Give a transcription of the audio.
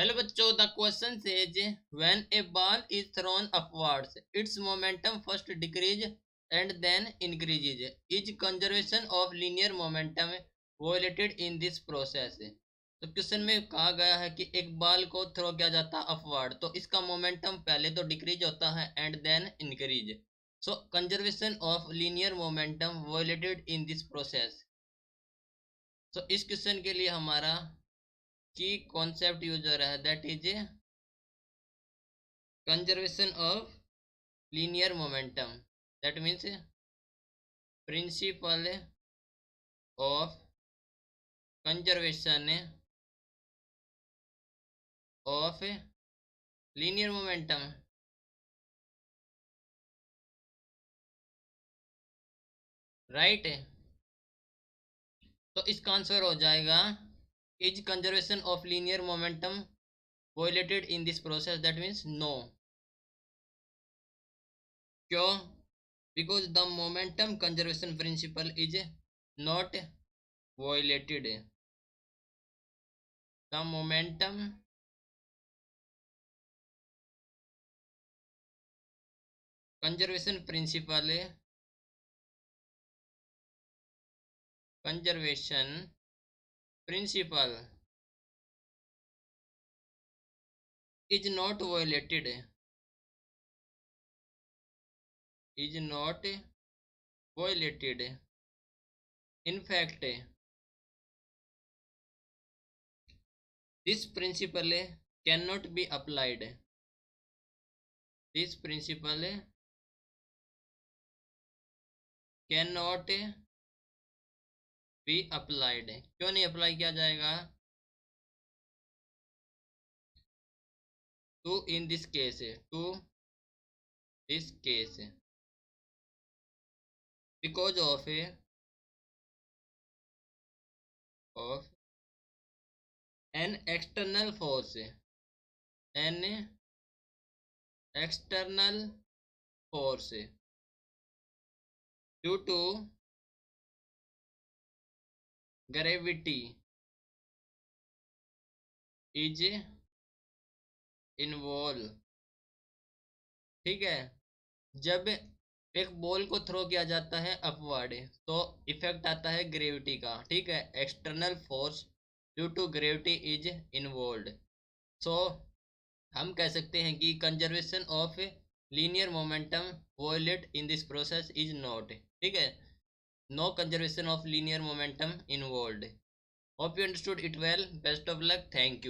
Hello बच्चों, the question says when a ball is thrown upwards its momentum first decrease and then increases. Is conservation of linear momentum violated in this process. तो question में कहा गया है कि एक ball को throw किया जाता है अपवर्ड, तो इसका मोमेंटम पहले तो डिक्रीज होता है and then increase. So conservation of linear momentum violated in this process. तो इस क्वेश्चन के लिए हमारा की कॉन्सेप्ट यूज हो रहा है, that is conservation of linear momentum. That means principle of conservation of linear momentum. Right, तो इसका आंसर हो जाएगा is conservation of linear momentum violated in this process, that means no. क्यों? Because the momentum conservation principle is not violated. The momentum conservation principle conservation principle is not violated, is not violated. In fact, this principle cannot be applied. This principle cannot be applied. क्यों नहीं apply किया जाएगा? To in this case, to this case, because of an external force, an external force due to gravity is involved। ठीक है, जब एक ball को throw किया जाता है अपवर्ड तो इफेक्ट आता है ग्रेविटी का। ठीक है, external force due to gravity is involve. So हम कह सकते हैं कि conservation of linear momentum violate in this process is not. ठीक है, no conservation of linear momentum involve. Hope you understood it well. Best of luck, thank you.